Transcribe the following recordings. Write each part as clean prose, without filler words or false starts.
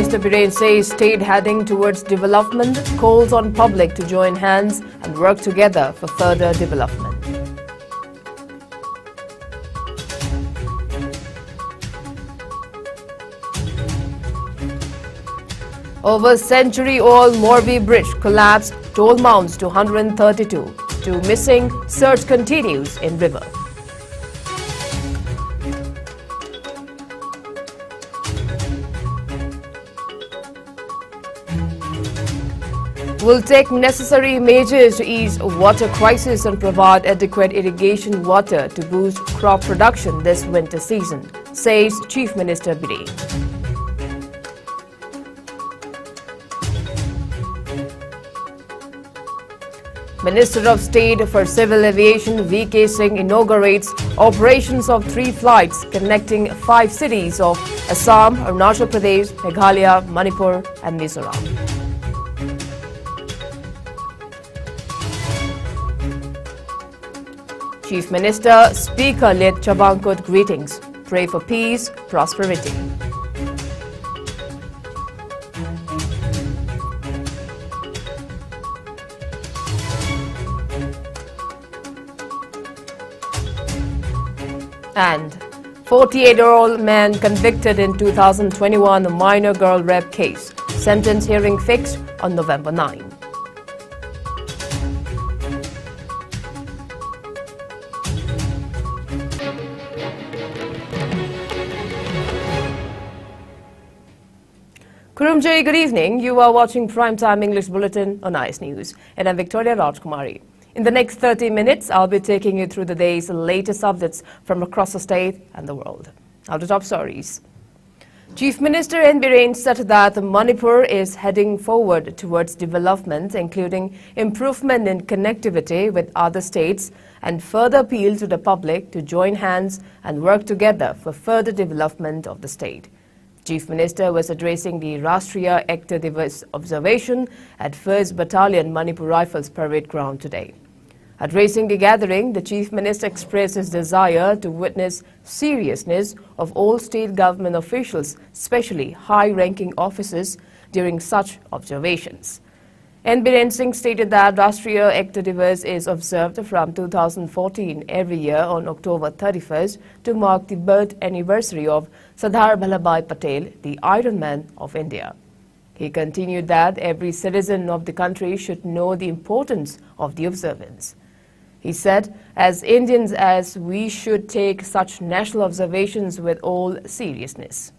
Minister Biren says state heading towards development, calls on public to join hands and work together for further development. Over century-old Morbi Bridge collapsed, toll mounts to 132. Two missing, search continues in river. Will take necessary measures to ease water crisis and provide adequate irrigation water to boost crop production this winter season, says Chief Minister Biren. Minister of State for Civil Aviation V.K. Singh inaugurates operations of 3 flights connecting 5 cities of Assam, Arunachal Pradesh, Meghalaya, Manipur and Mizoram. Chief Minister, Speaker led Chabankot greetings. Pray for peace, prosperity. And 48-year-old man convicted in 2021 minor girl rape case. Sentence hearing fixed on November 9. Kurumjai, good evening. You are watching Primetime English Bulletin on IS News. And I'm Victoria RAJKUMARI. In the next 30 minutes, I'll be taking you through the day's latest updates from across the state and the world. Now to top stories. Chief Minister N. Biren said that Manipur is heading forward towards development, including improvement in connectivity with other states, and further appeal to the public to join hands and work together for further development of the state. Chief Minister was addressing the Rashtriya Ekta Divas observation at 1st Battalion Manipur Rifles Parade Ground today. Addressing the gathering, the Chief Minister expressed his desire to witness seriousness of all state government officials, especially high-ranking officers, during such observations. N. Biren Singh stated that Rashtriya Ekta Divas is observed from 2014 every year on October 31st to mark the birth anniversary of Sardar Vallabhbhai Patel, the Iron Man of India. He continued that every citizen of the country should know the importance of the observance. He said, as Indians, we should take such national observations with all seriousness.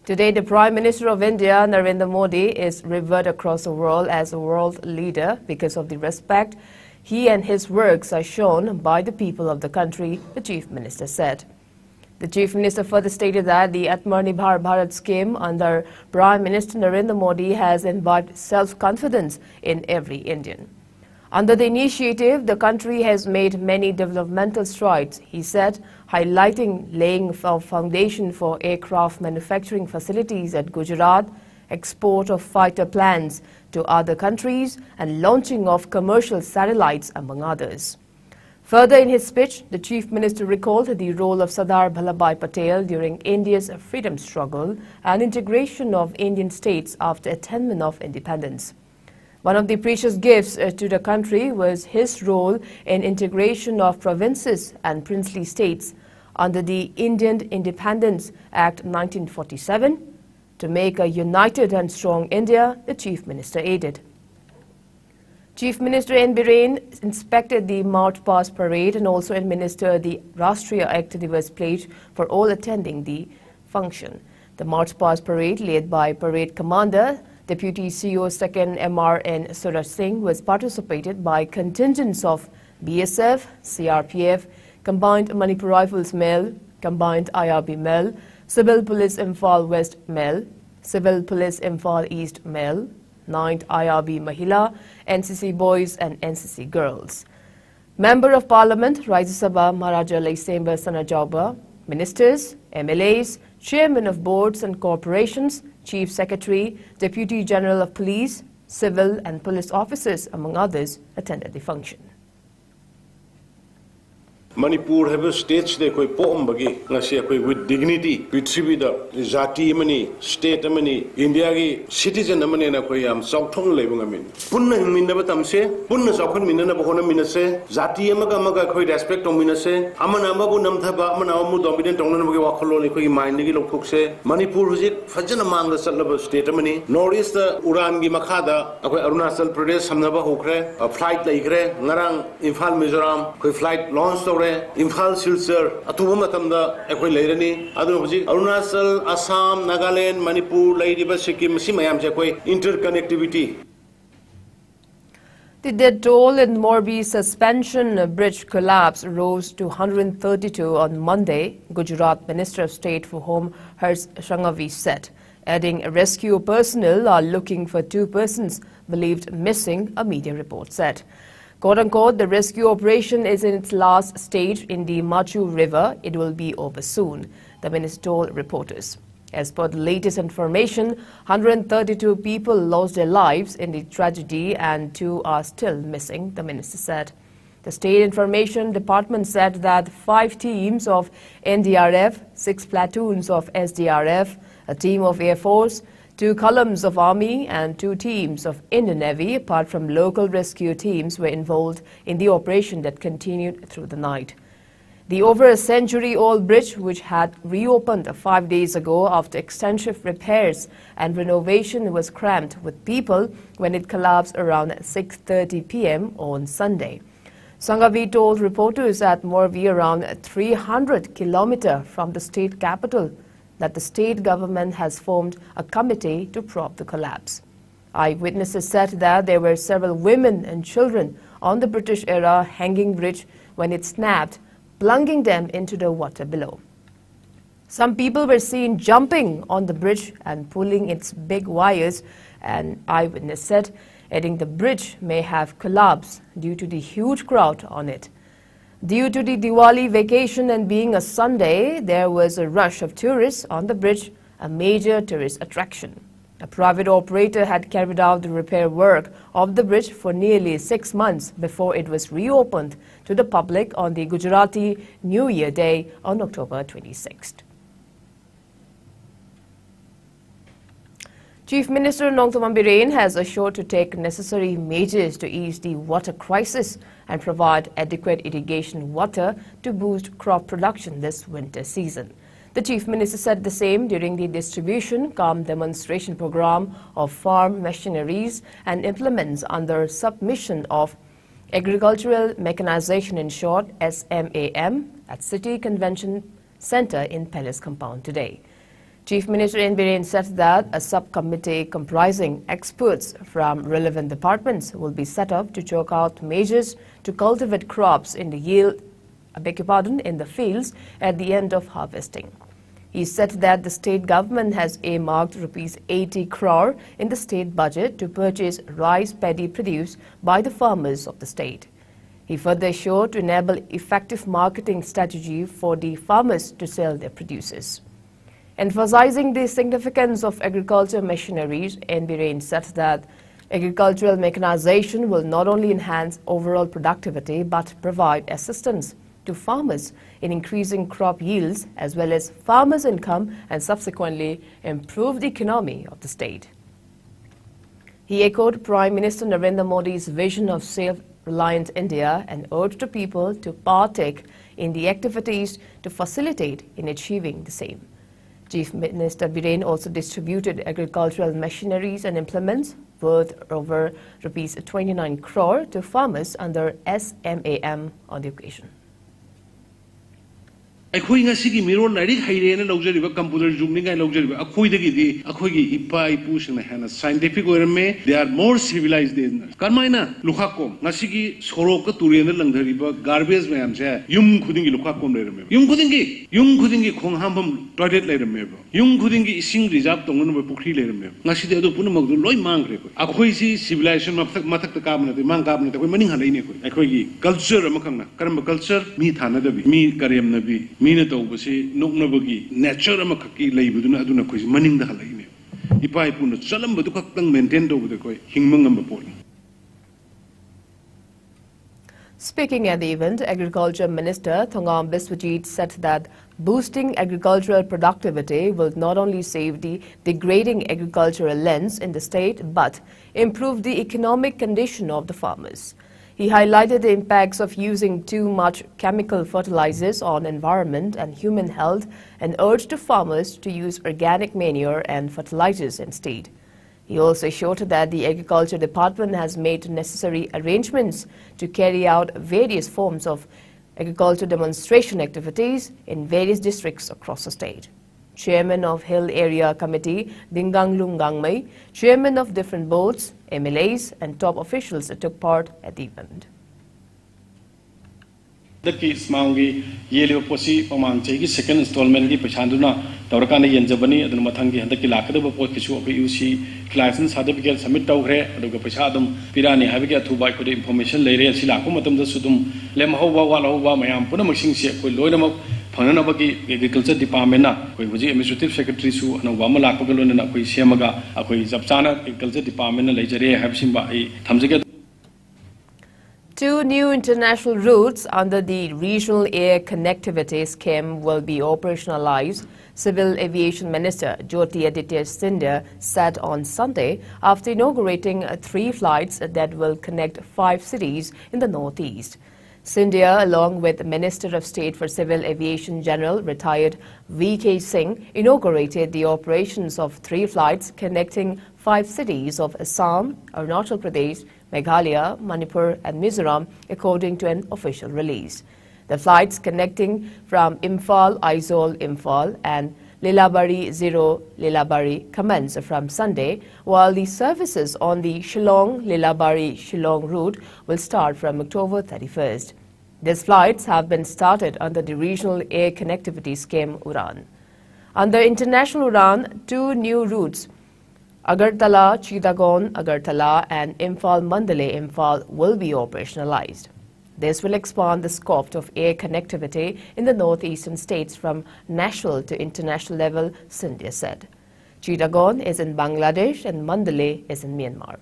Today, the Prime Minister of India, Narendra Modi, is revered across the world as a world leader because of the respect he and his works are shown by the people of the country, the Chief Minister said. The Chief Minister further stated that the Atmanirbhar Bharat scheme under Prime Minister Narendra Modi has imbibed self-confidence in every Indian. Under the initiative, the country has made many developmental strides, he said, highlighting laying a foundation for aircraft manufacturing facilities at Gujarat, export of fighter planes to other countries, and launching of commercial satellites, among others. Further in his speech, the Chief Minister recalled the role of Sardar Vallabhbhai Patel during India's freedom struggle and integration of Indian states after attainment of independence. One of the precious gifts to the country was his role in integration of provinces and princely states under the Indian Independence Act 1947 to make a united and strong India, the Chief Minister added. Chief Minister N. Biren inspected the March Past Parade and also administered the Rashtriya Ekta Divas pledge for all attending the function. The March Past Parade, led by Parade Commander Deputy CEO 2nd MRN Suraj Singh, was participated by contingents of BSF, CRPF, Combined Manipur Rifles MEL, Combined IRB MEL, Civil Police Imphal West MEL, Civil Police Imphal East MEL, 9th IRB Mahila, NCC Boys and NCC Girls. Member of Parliament Rajya Sabha Maharaja Laisemba Sanajauba, Ministers, MLAs, Chairmen of Boards and Corporations, Chief Secretary, Deputy General of Police, civil and police officers, among others, attended the function. Manipur have a stage they koi pom bagi ngasi koi with dignity pitribida jati mani state mani India gi citizen mani na koi am sauthong lebung amin punna minna batamse punna saukhon minna na bahona minase jati amaga koi respect ong minase amana amabu namthaba amana amu dominant tongna bagi wakholo ni koi mind gi lokthokse Manipur hujik fajana mangla chalaba state mani northeast uran gi makhada akoi Arunachal Pradesh samnaba hokre flight laikre ngarang Imphal Mizoram koi flight launch tore Imphal Silchar atuba matamda ekoi leirani adu hujik Arunachal Assam Nagaland Manipur leiriba Sikkim si mayam je koi interconnectivity. The death toll in Morbi suspension bridge collapse rose to 132 on Monday, Gujarat Minister of State for Home Harsh Sanghavi said, adding rescue personnel are looking for 2 persons believed missing, a media report said. Quote-unquote, the rescue operation is in its last stage in the Machu River. It will be over soon, the minister told reporters. As per the latest information, 132 people lost their lives in the tragedy and 2 are still missing, the minister said. The State Information Department said that 5 teams of NDRF, 6 platoons of SDRF, a team of Air Force, 2 columns of Army and 2 teams of Indian Navy, apart from local rescue teams, were involved in the operation that continued through the night. The over a century-old bridge, which had reopened 5 days ago after extensive repairs and renovation, was crammed with people when it collapsed around 6:30 p.m. on Sunday. Sanghavi told reporters at Morbi, around 300 kilometers from the state capital, that the state government has formed a committee to probe the collapse. Eyewitnesses said that there were several women and children on the British-era hanging bridge when it snapped, plunging them into the water below. Some people were seen jumping on the bridge and pulling its big wires, an eyewitness said, adding the bridge may have collapsed due to the huge crowd on it. Due to the Diwali vacation and being a Sunday, there was a rush of tourists on the bridge, a major tourist attraction. A private operator had carried out the repair work of the bridge for nearly 6 months before it was reopened to the public on the Gujarati New Year Day on October 26th. Chief Minister Nongthaman Biren has assured to take necessary measures to ease the water crisis and provide adequate irrigation water to boost crop production this winter season. The Chief Minister said the same during the distribution cum demonstration program of farm machineries and implements under submission of Agricultural Mechanization, in short SMAM, at City Convention Centre in Palace Compound today. Chief Minister N. Biren said that a subcommittee comprising experts from relevant departments will be set up to chalk out measures to cultivate crops in the in the fields at the end of harvesting. He said that the state government has earmarked rupees 80 crore in the state budget to purchase rice paddy produced by the farmers of the state. He further assured to enable effective marketing strategy for the farmers to sell their produces. Emphasizing the significance of agriculture machineries, N. Biren said that agricultural mechanization will not only enhance overall productivity but provide assistance to farmers in increasing crop yields as well as farmers' income and subsequently improve the economy of the state. He echoed Prime Minister Narendra Modi's vision of self-reliant India and urged the people to partake in the activities to facilitate in achieving the same. Chief Minister Biren also distributed agricultural machineries and implements worth over rupees 29 crore to farmers under SMAM on the occasion. अखोई ngasi miron nari hairena lawjariba computer jumni ngai lawjariba akhoi dagi di akhoi gi ipa ipu sina hana scientific orame they are more civilized than karmaina lukhakom ngasi gi sorok ka turena langdariba garbage mayam se yum khuding gi lukhakom lerame yum khuding gi khonghambam toilet lerame yum khuding gi ising reserve tongon ba pukri lerame ngasi de adu punu magdu loi mangre akhoi si civilization mathak ta kamna de mang kamna de koi maning halai ne koi akhoi gi culture amakhangna karamba culture mi thana dabi mi karem nabi Mina tawbasi noknabagi nature amakaki laibuduna aduna koi maning da halaine ipai puna chalam badu kaktang maintain tawbuda koi hingmang amba pol. Speaking at the event, Agriculture Minister Thongam Biswajit said that boosting agricultural productivity will not only save the degrading agricultural lands in the state, but improve the economic condition of the farmers. He highlighted the impacts of using too much chemical fertilizers on environment and human health and urged farmers to use organic manure and fertilizers instead. He also assured that the Agriculture Department has made necessary arrangements to carry out various forms of agriculture demonstration activities in various districts across the state. Chairman of Hill Area Committee, Dingang Lunggangmei, chairman of different boards, MLAs and top officials took part at the event. The Smangi Yellow Posi Oman Chegi second installment Pachanduna, Taurakana Yenjabani, and Matangi and the Kilaka Pokisu of UC license certificate submit Taure, Aduga Pachadum, Pirani, Haviga to buy the information later, Silakumatum the Sudum, Lemhova, Walova, Mayam, Punamasing Shek, Loidam, Pananabaki, Agriculture Department, Administrative Secretary Su, and Obama Lapagalon and Akui Siamaga, Akui Zapsana, Agriculture Department, Lajare, have Simba, Tamziga. Two new international routes under the Regional Air Connectivity Scheme will be operationalized, Civil Aviation Minister Jyoti Aditya Scindia said on Sunday after inaugurating 3 flights that will connect 5 cities in the northeast. Scindia, along with Minister of State for Civil Aviation General retired V.K. Singh, inaugurated the operations of 3 flights connecting 5 cities of Assam, Arunachal Pradesh, Meghalaya, Manipur and Mizoram, according to an official release. The flights connecting from Imphal, Aizawl, Imphal and Lilabari 0 Lilabari commence from Sunday, while the services on the Shillong Lilabari Shillong route will start from October 31st. These flights have been started under the Regional Air Connectivity Scheme UDAN. Under International UDAN, 2 new routes, Agartala, Chittagong, Agartala and Imphal, Mandalay, Imphal will be operationalized. This will expand the scope of air connectivity in the northeastern states from national to international level, Scindia said. Chittagong is in Bangladesh and Mandalay is in Myanmar.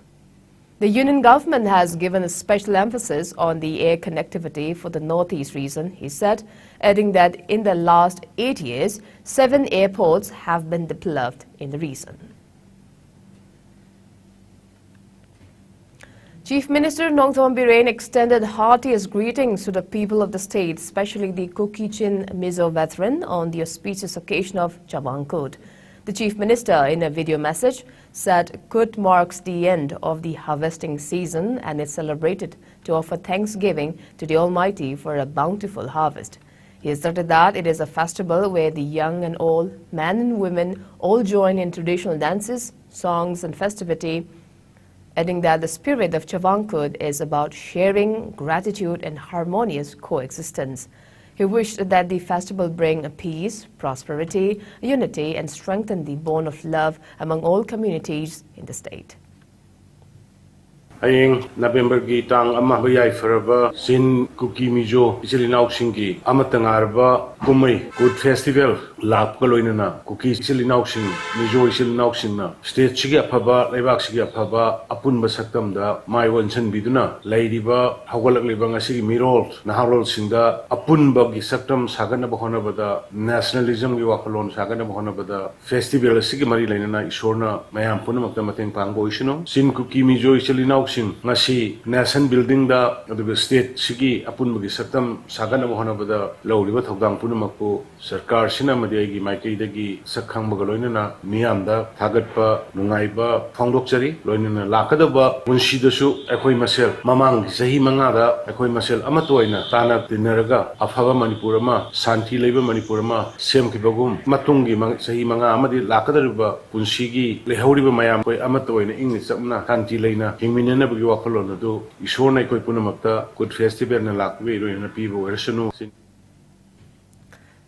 The union government has given a special emphasis on the air connectivity for the northeast region, he said, adding that in the last 8 years, 7 airports have been developed in the region. Chief Minister Nongthorn Birren extended heartiest greetings to the people of the state, especially the Kukichin Mizo veteran, on the auspicious occasion of Chawang Kut. The Chief Minister, in a video message, said Kut marks the end of the harvesting season and is celebrated to offer thanksgiving to the Almighty for a bountiful harvest. He asserted that it is a festival where the young and old, men and women, all join in traditional dances, songs and festivity, adding that the spirit of Chawang Kut is about sharing, gratitude and harmonious coexistence. He wished that the festival bring peace, prosperity, unity and strengthen the bond of love among all communities in the state. Ayeng November gi tang ama bayai faraba sin Kuki Mizo Isilinaw Singi amatangarba kumai good festival lap kaloinana Kuki Isilinaw Sing Mizo Isilinaw Singna state sigi aphaba leibak sigi aphaba apun basaktam da mai wonsan biduna leidiba hawalak lebang asigi mirol naharol singda apun bagi saktam sagana bahona bada nationalism gi wakalon sagana bahona bada festival asigi mari lainana isorna mayam punamakta mateng pangbo isino sin Kuki Mizo Isilinaw Ngasi nation building da aduga state sigi apun bagi saktam sagana mohana bada lawliba thogdang punamakko sarkar sina madi agi maikei dagi sakhang baga loinana miyam da thagatpa nungaiba phongdokchari loinana lakadaba punsi dasu ekhoi masel mamang sahi manga da ekhoi masel amatoina tana dinaraga afaba manipur ma santi leiba manipur ma sem kibagum matungi sahi manga amadi lakadariba punsi gi lehawriba mayam koi amatoina ingni sapna santi leina hingminena bagi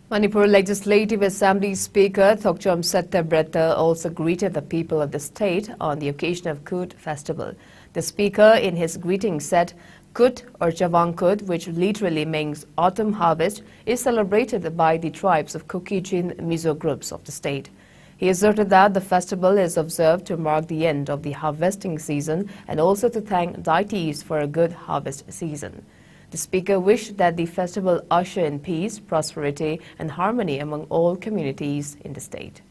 Manipur Legislative Assembly Speaker Thokchom Settabretta also greeted the people of the state on the occasion of Kut festival. The speaker in his greeting said Kut or Chawang Kut, which literally means autumn harvest, is celebrated by the tribes of Kukichin Mizo groups of the state. He asserted that the festival is observed to mark the end of the harvesting season and also to thank deities for a good harvest season. The speaker wished that the festival usher in peace, prosperity and harmony among all communities in the state.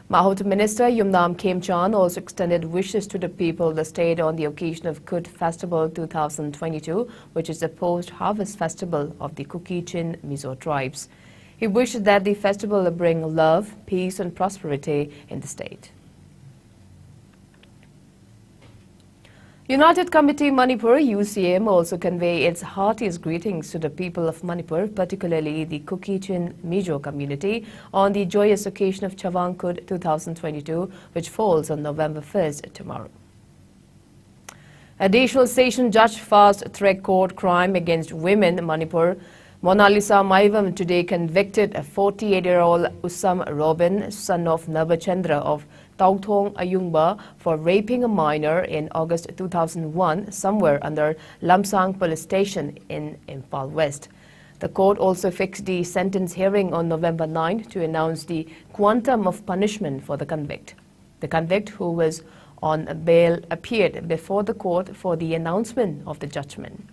Mahut Minister Yumnam Khemchan also extended wishes to the people of the state on the occasion of Kut Festival 2022, which is a post-harvest festival of the Kuki-Chin Mizo tribes. He wished that the festival will bring love, peace and prosperity in the state. United Committee Manipur UCM also convey its heartiest greetings to the people of Manipur, particularly the Kuki-Chin Mizo community, on the joyous occasion of Chawang Kut 2022, which falls on November 1st tomorrow. Additional Session Judge Fast-Track Court Crime Against Women Manipur Monalisa Maivam today convicted a 48-year-old Usam Robin, son of Nabachandra of Tauthong Ayungba, for raping a minor in August 2001 somewhere under Lamsang Police Station in Imphal West. The court also fixed the sentence hearing on November 9 to announce the quantum of punishment for the convict. The convict, who was on bail, appeared before the court for the announcement of the judgment.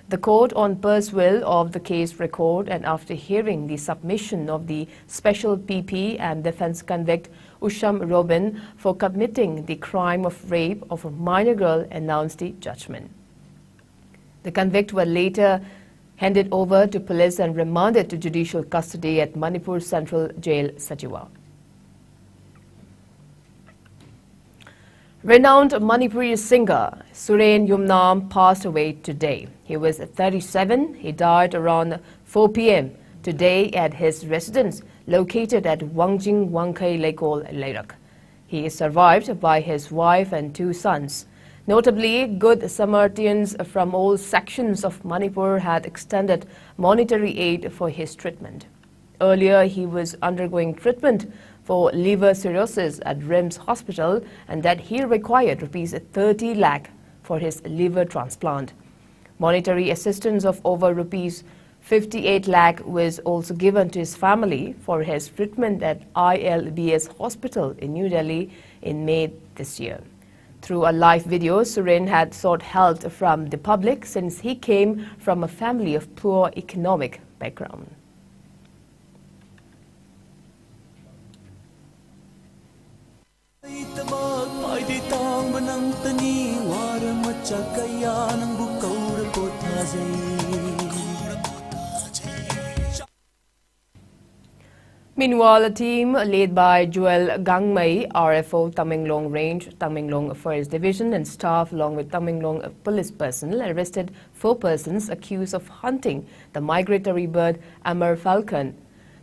The court, on pursuit of the case record and after hearing the submission of the special PP and defense convict Usham Robin for committing the crime of rape of a minor girl, announced the judgment. The convict were later handed over to police and remanded to judicial custody at Manipur Central Jail, Sajiwa. Renowned Manipuri singer Suren Yumnam passed away today. He was 37. He died around 4 p.m. today at his residence located at Wangjing Wangkai Lekol, Leirak. He is survived by his wife and 2 sons. Notably, Good Samaritans from all sections of Manipur had extended monetary aid for his treatment. Earlier, he was undergoing treatment for liver cirrhosis at RIMS Hospital, and that he required rupees 30 lakh for his liver transplant. Monetary assistance of over rupees 58 lakh was also given to his family for his treatment at ILBS Hospital in New Delhi in May this year. Through a live video, Suren had sought help from the public since he came from a family of poor economic background. Meanwhile, a team led by Joel Gangmei, RFO Tamenglong Range, Tamenglong Forest Division and staff along with Tamenglong police personnel arrested 4 persons accused of hunting the migratory bird Amur falcon.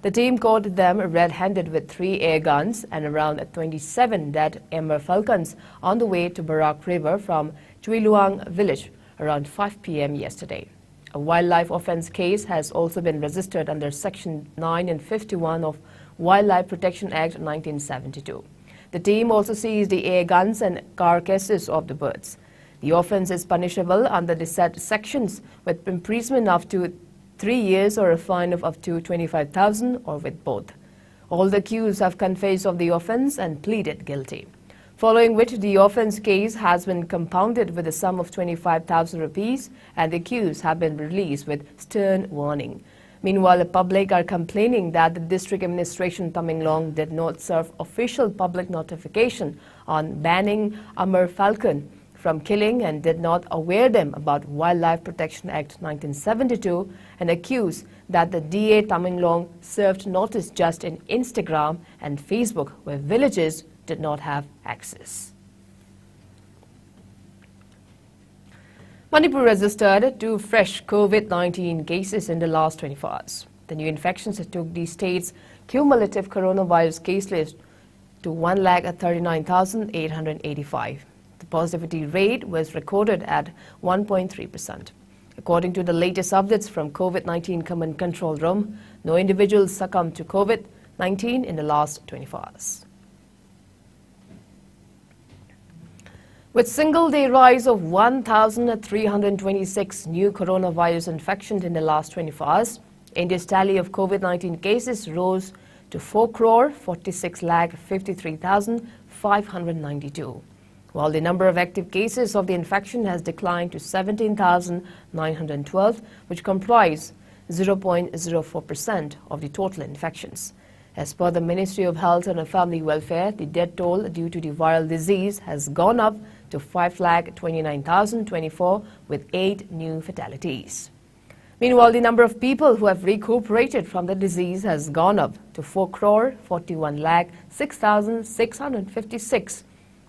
The team caught them red-handed with 3 air guns and around 27 dead Amur falcons on the way to Barak River from Chuiluang village around 5 p.m. yesterday. A wildlife offence case has also been registered under Section 9 and 51 of Wildlife Protection Act 1972. The team also seized the air guns and carcasses of the birds. The offence is punishable under the said sections with imprisonment up to 3 years or a fine of up to 25,000 or with both. All the accused have confessed of the offence and pleaded guilty, following which the offence case has been compounded with a sum of 25,000 rupees and the accused have been released with stern warning. Meanwhile, the public are complaining that the district administration Tamenglong did not serve official public notification on banning Amur falcon from killing and did not aware them about Wildlife Protection Act 1972 and accuse that the DA Tamenglong served notice just in Instagram and Facebook where villages did not have access. Manipur registered 2 fresh COVID-19 cases in the last 24 hours. The new infections took the state's cumulative coronavirus case list to 1,39,885. The positivity rate was recorded at 1.3%. According to the latest updates from COVID-19 Command Control Room, no individuals succumbed to COVID-19 in the last 24 hours. With single-day rise of 1,326 new coronavirus infections in the last 24 hours, India's tally of COVID-19 cases rose to 4,46,53,592. while the number of active cases of the infection has declined to 17,912, which comprise 0.04% of the total infections. As per the Ministry of Health and Family Welfare, the death toll due to the viral disease has gone up to 5,29,024 with 8 new fatalities. Meanwhile, the number of people who have recuperated from the disease has gone up to 4,41,06,656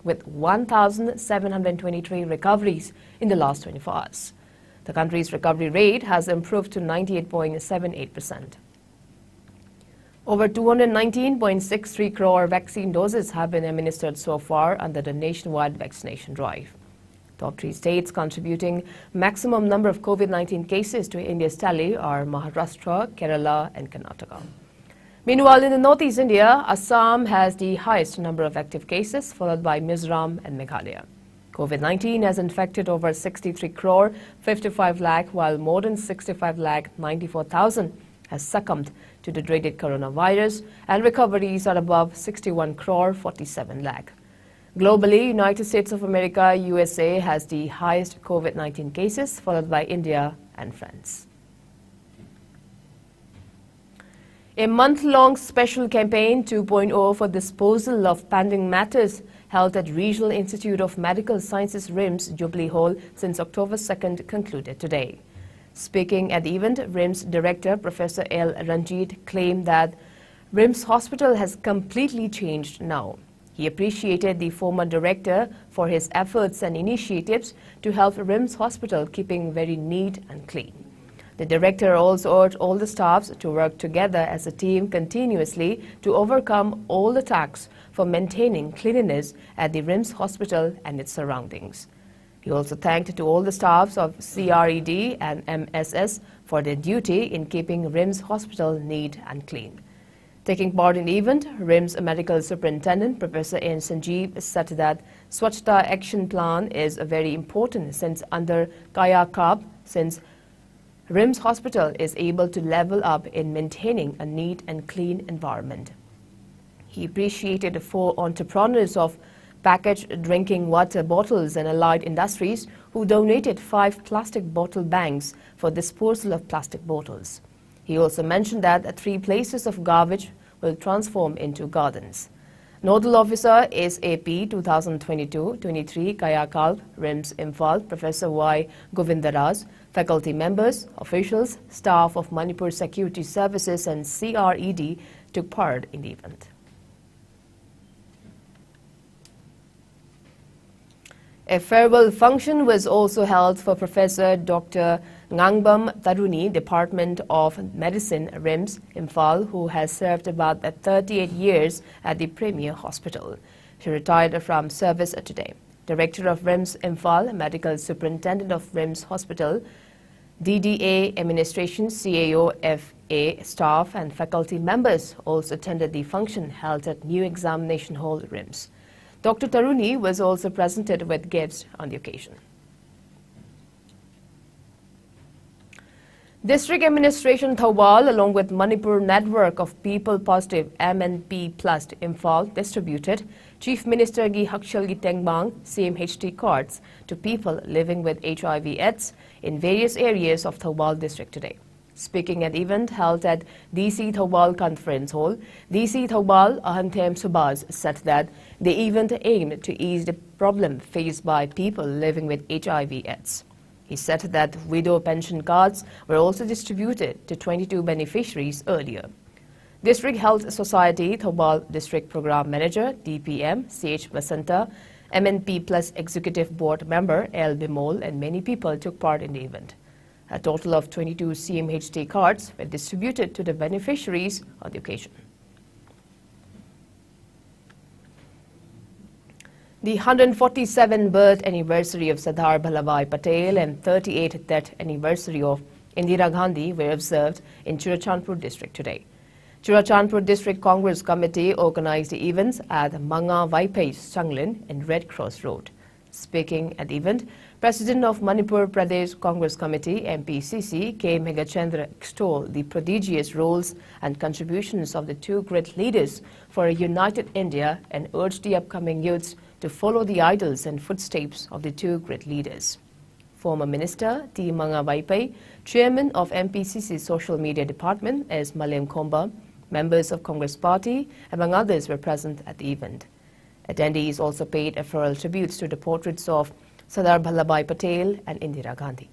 with 1,723 recoveries in the last 24 hours. The country's recovery rate has improved to 98.78%. Over 219.63 crore vaccine doses have been administered so far under the nationwide vaccination drive. Top 3 states contributing maximum number of COVID-19 cases to India's tally are Maharashtra, Kerala and Karnataka. Meanwhile, in the northeast India, Assam has the highest number of active cases, followed by Mizoram and Meghalaya. COVID-19 has infected over 63 crore 55 lakh, while more than 65 lakh 94,000 has succumbed to the dreaded coronavirus, and recoveries are above 61 crore 47 lakh. Globally, United States of America, USA has the highest COVID-19 cases, followed by India and France. A month-long special campaign 2.0 for disposal of pending matters held at Regional Institute of Medical Sciences RIMS Jubilee Hall since October 2nd concluded today. Speaking at the event, RIMS Director Professor L. Ranjit claimed that RIMS Hospital has completely changed now. He appreciated the former director for his efforts and initiatives to help RIMS Hospital keeping very neat and clean. The director also urged all the staffs to work together as a team continuously to overcome all the tasks for maintaining cleanliness at the RIMS Hospital and its surroundings. He also thanked to all the staffs of CRED and MSS for their duty in keeping RIMS Hospital neat and clean. Taking part in the event, RIMS Medical Superintendent Professor N. Sanjeev said that Swachhta Action Plan is very important since under Kaya Kalp, since RIMS Hospital is able to level up in maintaining a neat and clean environment. He appreciated the 4 entrepreneurs of packaged drinking water bottles and allied industries who donated 5 plastic bottle banks for disposal of plastic bottles. He also mentioned that 3 places of garbage will transform into gardens. Nodal Officer is AP 2022-23 Kaya Kalp, RIMS Imphal, Professor Y. Govindaraj, faculty members, officials, staff of Manipur Security Services and CRED took part in the event. A farewell function was also held for Professor Dr. Ngangbam Taruni, Department of Medicine, RIMS, Imphal, who has served about 38 years at the Premier Hospital. She retired from service today. Director of RIMS, Imphal, Medical Superintendent of RIMS Hospital, DDA Administration, CAO, FA staff and faculty members also attended the function held at New Examination Hall, RIMS. Dr. Taruni was also presented with gifts on the occasion. District Administration Thawal, along with Manipur Network of People Positive MNP Plus Imphal, distributed Chief Minister Gi Hakshal Gi Tengbang CMHT cards to people living with HIV/AIDS in various areas of Thawal district today. Speaking at event held at DC Thawal Conference Hall, DC Thawal Ahanthem Subaz said that the event aimed to ease the problem faced by people living with HIV/AIDS. He said that widow pension cards were also distributed to 22 beneficiaries earlier. District Health Society Thawal District Program Manager DPM CH Basanta, MNP Plus Executive Board Member L. Bimol and many people took part in the event. A total of 22 CMHT cards were distributed to the beneficiaries on the occasion. The 147th birth anniversary of Sardar Vallabhbhai Patel and 38th death anniversary of Indira Gandhi were observed in Churachandpur district today. Churachandpur District Congress Committee organized the events at Manga Vaipai Changlin and Red Cross Road. Speaking at the event, President of Manipur Pradesh Congress Committee MPCC K. Megachandra extolled the prodigious roles and contributions of the 2 great leaders for a united India and urged the upcoming youths to follow the idols and footsteps of the two great leaders. Former Minister T. Manga Vaipai, Chairman of MPCC's Social Media Department S. Malem Komba, members of Congress Party, among others, were present at the event. Attendees also paid a floral tributes to the portraits of Sardar Vallabhbhai Patel and Indira Gandhi.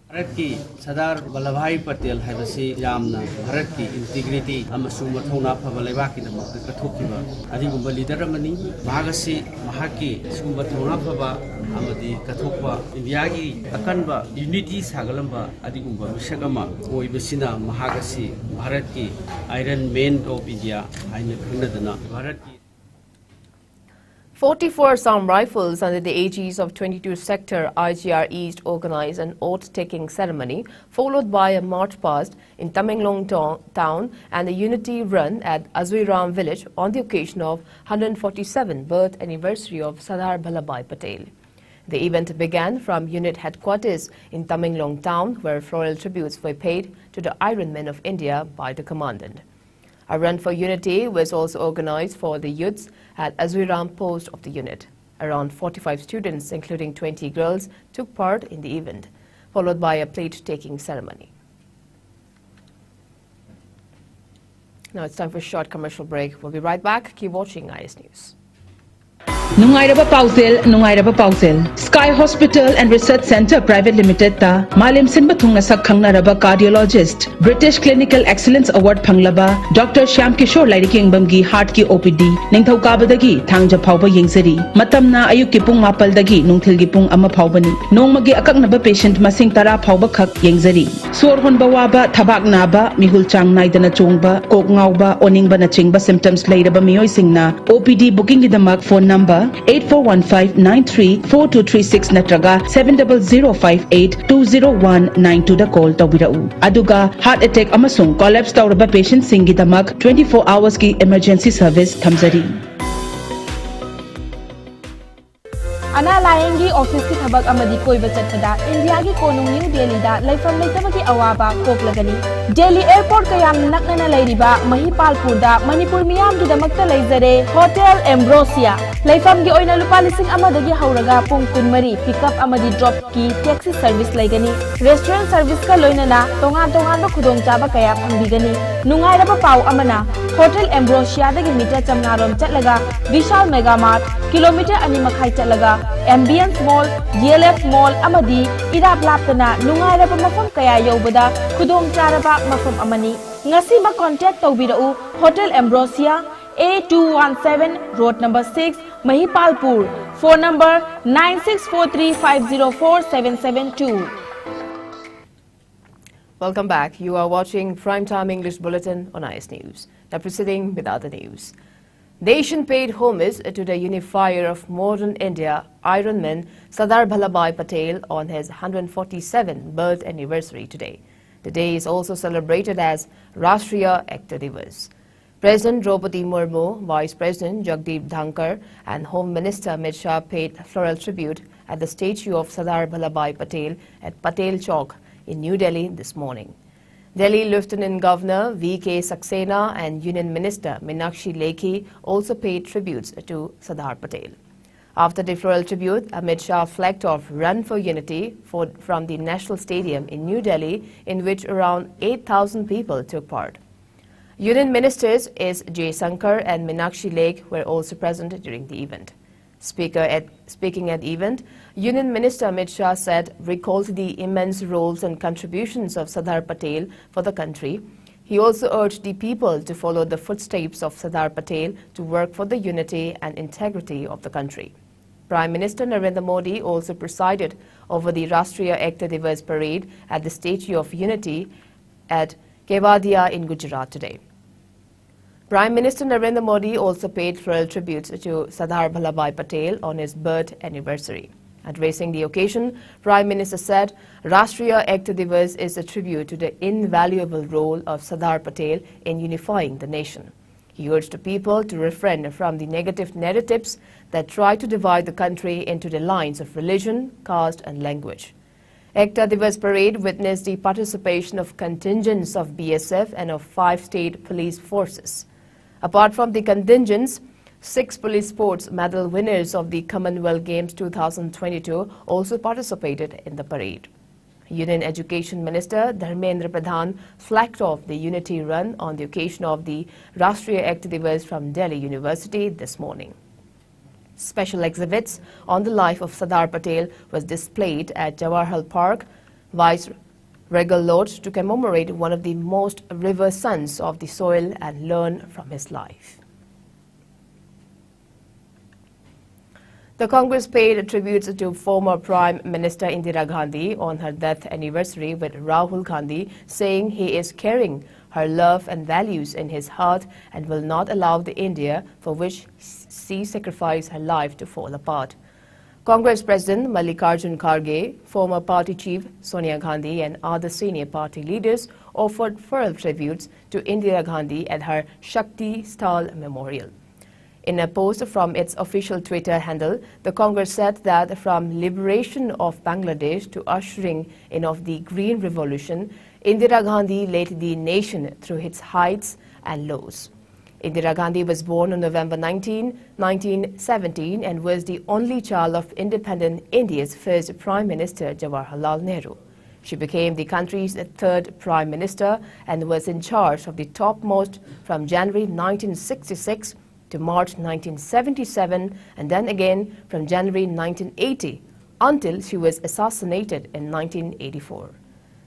Bharat की सरदार वल्लभभाई पटेल हैबसी यामना भारत की integrity अमसुंग मथौना फबा लेबाकी दमक कथोखिबा अदिगुंबा leader अमनी महागसी महाकी Sumba थौना फबा अमदी कथोखबा India की अकनबा unity सागलंबा अदिगुंबा मिसगमा ओइबसिना महागसी भारत की iron man of India हाइने खंगदना भारत की 44 Assam Rifles under the aegis of 22 Sector IGR East organized an oath-taking ceremony followed by a march past in Tamenglong town and a unity run at Azuiram village on the occasion of 147th birth anniversary of Sardar Vallabhbhai Patel. The event began from unit headquarters in Tamenglong town where floral tributes were paid to the Iron Men of India by the commandant. A run for unity was also organized for the youths at Azuiram post of the unit. Around 45 students, including 20 girls, took part in the event, followed by a plate-taking ceremony. Now it's time for a short commercial break. We'll be right back. Keep watching IS News. Nungairaba Pausel, Sky Hospital and Research Center Private Limited ta Malim Sinbathungna sak khangnaraba cardiologist, British Clinical Excellence Award phanglaba Dr. Shyam Kishore Lairikingbamgi heart ki OPD Ningthaukabadagi thangja phawba yengzari matamna ayuk ki pung 8 dagi nungthil gi pung 1 phawbani nongmagi akaknaba patient masing 10 phawba khak yengzari sor honba waba thabak naba mihul chang naidana chongba kok ngauba oningba na chingba symptoms leiraba miyoi singna OPD booking gidamak phone number 8415934236 natraga 7005820192 da call tawbirau aduga heart attack amasung collapse tawraba patient singi damak 24 hours ki emergency service thamjari Ana Layengi office ki thabak amadi koiba chatpada India ki konung New Delhi da laifam laitaba ki awaba koklagani Delhi airport kayam naknana lairiba Mahipalpur da Manipur miyam ki damakta laizare Hotel Ambrosia laifam gi oina lupa lising amadagi hauraga pung kunmari pickup amadi drop ki taxi service laigani restaurant service ka loinana tongan ba khudong chaba kaya phangbigani nungai raba pau amana Hotel Ambrosia dagi meter chamnarom chatlaga Vishal Mega Mart kilometer ani makhai chatlaga Ambience Mall, DLF Mall amadi irap laptana nungai raba mafam kaya yobada khudong charaba mafam amani ngasi ma contact tawbirau Hotel Ambrosia A217 Road number 6 Mahipalpur phone number 9643504772 Welcome back. You are watching Primetime English Bulletin on IS News. Now proceeding with other news. Nation paid homage to the unifier of modern India, Iron Man Sardar Vallabhbhai Patel on his 147th birth anniversary today. The day is also celebrated as Rashtriya Ekta Divas. President Draupadi Murmu, Vice President Jagdeep Dhankar and Home Minister Amit Shah paid floral tribute at the statue of Sardar Vallabhbhai Patel at Patel Chowk in New Delhi this morning. Delhi Lieutenant Governor V.K. Saxena and Union Minister Meenakshi Lekhi also paid tributes to Sardar Patel. After the floral tribute, Amit Shah flagged off Run for Unity from the National Stadium in New Delhi, in which around 8,000 people took part. Union Ministers S. J. Sankar and Meenakshi Lekhi were also present during the event. Speaking at the event, Union Minister Amit Shah recalled the immense roles and contributions of Sardar Patel for the country. He also urged the people to follow the footsteps of Sardar Patel to work for the unity and integrity of the country. Prime Minister Narendra Modi also presided over the Rashtriya Ekta Divas parade at the Statue of Unity at Kevadia in Gujarat today. Prime Minister Narendra Modi also paid floral tributes to Sardar Vallabhbhai Patel on his birth anniversary. Addressing the occasion, Prime Minister said, Rashtriya Ekta Divas is a tribute to the invaluable role of Sardar Patel in unifying the nation. He urged the people to refrain from the negative narratives that try to divide the country into the lines of religion, caste and language. Ekta Divas Parade witnessed the participation of contingents of BSF and of 5 state police forces. Apart from the contingents, 6 police sports medal winners of the Commonwealth Games 2022 also participated in the parade. Union Education Minister Dharmendra Pradhan flagged off the Unity Run on the occasion of the Rashtriya Ekta Divas from Delhi University this morning. Special exhibits on the life of Sardar Patel was displayed at Jawaharlal Park, Vice Regal Lodge, to commemorate one of the most revered sons of the soil and learn from his life. The Congress paid tributes to former Prime Minister Indira Gandhi on her death anniversary with Rahul Gandhi saying he is carrying her love and values in his heart and will not allow the India for which she sacrificed her life to fall apart. Congress President Mallikarjun Kharge, former party chief Sonia Gandhi and other senior party leaders offered full tributes to Indira Gandhi at her Shakti Sthal Memorial. In a post from its official Twitter handle, the Congress said that from liberation of Bangladesh to ushering in of the Green Revolution, Indira Gandhi led the nation through its heights and lows. Indira Gandhi was born on November 19, 1917 and was the only child of independent India's first Prime Minister Jawaharlal Nehru. She became the country's third Prime Minister and was in charge of the topmost from January 1966 to March 1977 and then again from January 1980 until she was assassinated in 1984.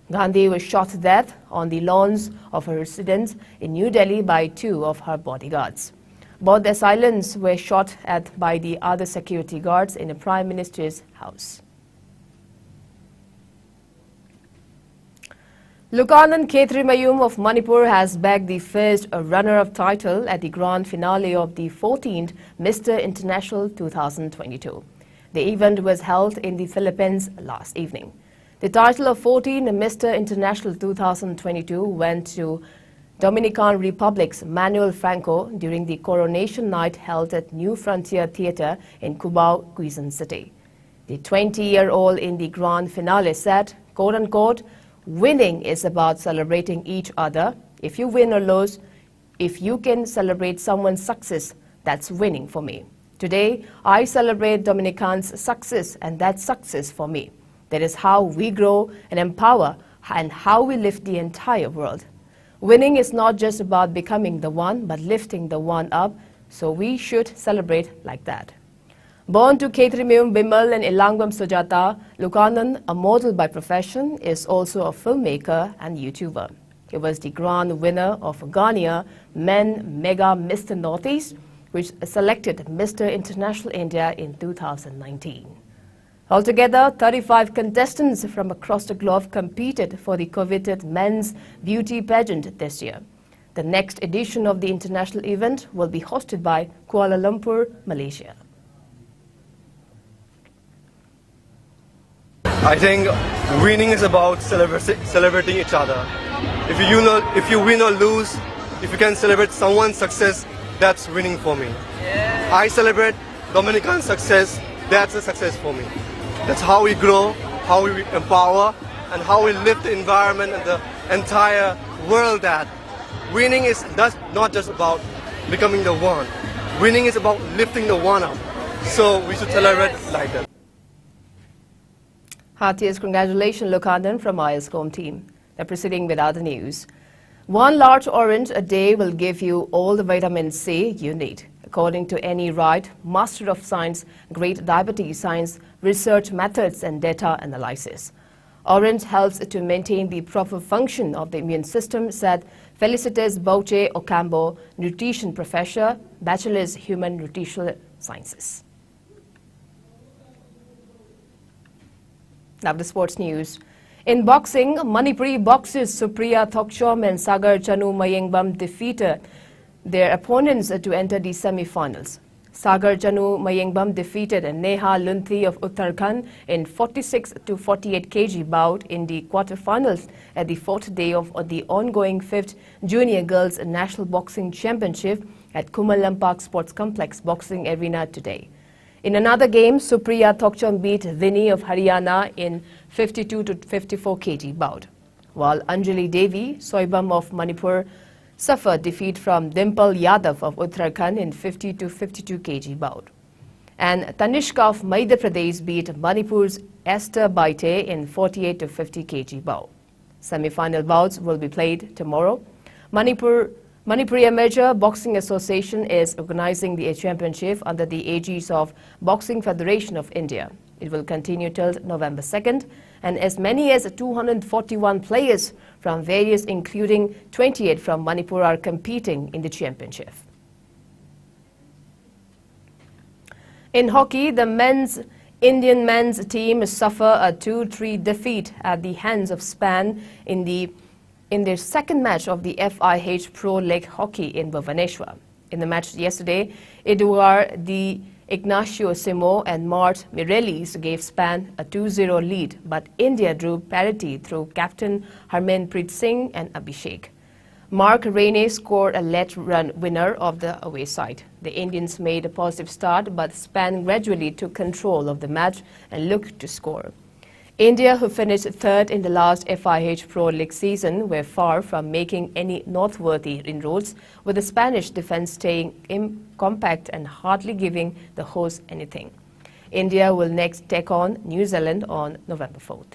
Gandhi was shot to death on the lawns of her residence in New Delhi by 2 of her bodyguards. Both the assailants were shot at by the other security guards in the Prime Minister's house. Lukanan Khetrimayum of Manipur has bagged the first runner-up title at the grand finale of the 14th Mr. International 2022. The event was held in the Philippines last evening. The title of 14th Mr. International 2022 went to Dominican Republic's Manuel Franco during the coronation night held at New Frontier Theatre in Cubao, Quezon City. The 20-year-old in the grand finale said, quote-unquote, "Winning is about celebrating each other. If you win or lose, if you can celebrate someone's success, that's winning for me. Today, I celebrate Dominican's success, and that's success for me. That is how we grow and empower and how we lift the entire world. Winning is not just about becoming the one, but lifting the one up, so we should celebrate like that." Born to Khetrimayum Bimal and Ilangwam Sujata, Lukanan, a model by profession, is also a filmmaker and YouTuber. He was the grand winner of Ghana Men Mega Mr. Northeast, which selected Mr. International India in 2019. Altogether, 35 contestants from across the globe competed for the coveted men's beauty pageant this year. The next edition of the international event will be hosted by Kuala Lumpur, Malaysia. I think winning is about celebrating each other. If you win or lose, if you can celebrate someone's success, that's winning for me. Yeah. I celebrate Dominican success, that's a success for me. That's how we grow, how we empower, and how we lift the environment and the entire world. That winning is not just about becoming the one. Winning is about lifting the one up. So we should celebrate like that. Heartiest congratulations, Lukanan, from our Iscom team. Now proceeding with other news. One large orange a day will give you all the vitamin C you need. According to Annie Wright, Master of Science, Great Diabetes Science, Research Methods and Data Analysis. Orange helps to maintain the proper function of the immune system, said Felicitas Bouche Ocampo, Nutrition Professor, Bachelor's Human Nutritional Sciences. Now the sports news. In boxing, Manipuri boxers Supriya Thokchom and Sagar Chanu Mayengbam defeated their opponents to enter the semi-finals. Sagar Chanu Mayengbam defeated Neha Lunthi of Uttarakhand in 46 to 48 kg bout in the quarterfinals at the fourth day of the ongoing 5th Junior Girls National Boxing Championship at Kumalampak Sports Complex Boxing Arena today. In another game, Supriya Thokcham beat Vinny of Haryana in 52 to 54 kg bout, while Anjali Devi, Soibam of Manipur, suffered defeat from Dimple Yadav of Uttarakhand in 50 to 52 kg bout. And Tanishka of Madhya Pradesh beat Manipur's Esther Baite in 48 to 50 kg bout. Semi-final bouts will be played tomorrow. Manipuri Amateur Boxing Association is organizing the championship under the aegis of Boxing Federation of India. It will continue till November 2nd, and as many as 241 players from various, including 28 from Manipur, are competing in the championship. In hockey, the Indian men's team suffer a 2-3 defeat at the hands of Spain in their second match of the FIH Pro League Hockey in Bhubaneswar. In the match yesterday, Eduard Di Ignacio Simo and Mart Mireles gave Spain a 2-0 lead, but India drew parity through captain Harmanpreet Singh and Abhishek. Mark Rainey scored a late run winner of the away side. The Indians made a positive start, but Spain gradually took control of the match and looked to score. India, who finished third in the last FIH Pro League season, were far from making any noteworthy inroads, with the Spanish defence staying compact and hardly giving the hosts anything. India will next take on New Zealand on November 4th.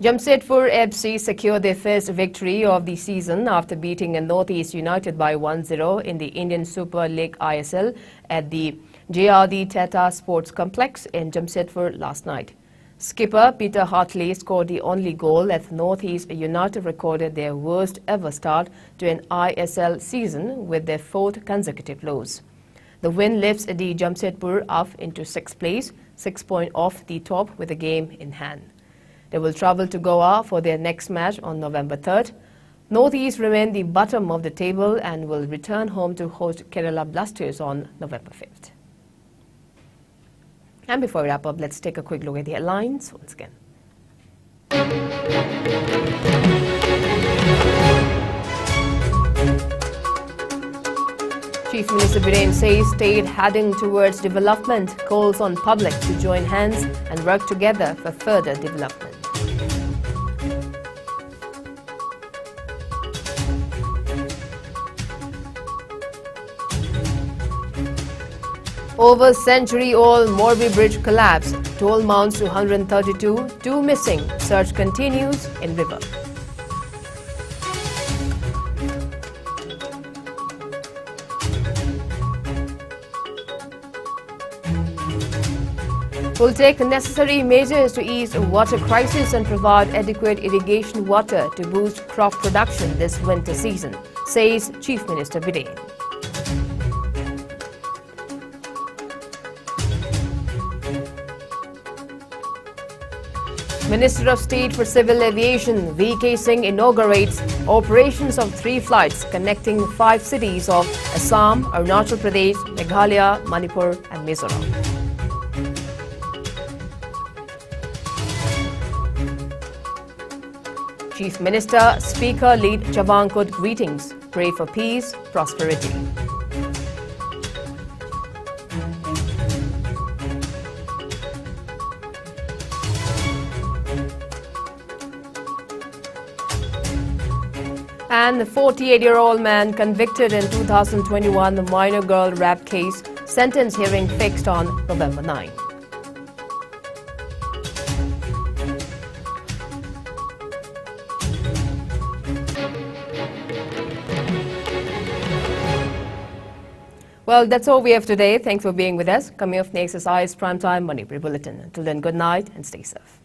Jamshedpur FC secured their first victory of the season after beating Northeast United by 1-0 in the Indian Super League ISL at the JRD Tata Sports Complex in Jamshedpur last night. Skipper Peter Hartley scored the only goal as Northeast United recorded their worst ever start to an ISL season with their fourth consecutive loss. The win lifts the Jamshedpur up into 6th place, 6 points off the top with the game in hand. They will travel to Goa for their next match on November 3rd. Northeast remain the bottom of the table and will return home to host Kerala Blasters on November 5th. And before we wrap up, let's take a quick look at the headlines once again. Chief Minister Biren says state heading towards development, calls on public to join hands and work together for further development. Over century-old Morbi Bridge collapse. Toll mounts to 132, 2 missing. Search continues in river. Will take necessary measures to ease water crisis and provide adequate irrigation water to boost crop production this winter season, says Chief Minister Biren. Minister of State for Civil Aviation V.K. Singh inaugurates operations of 3 flights connecting 5 cities of Assam, Arunachal Pradesh, Meghalaya, Manipur and Mizoram. Chief Minister, Speaker lead Chavankot greetings, pray for peace, prosperity. And the 48-year-old man convicted in 2021 minor girl rape case, sentence hearing fixed on November 9. Well, that's all we have today. Thanks for being with us. Coming up next is IS Primetime Manipuri Bulletin. Until then, good night and stay safe.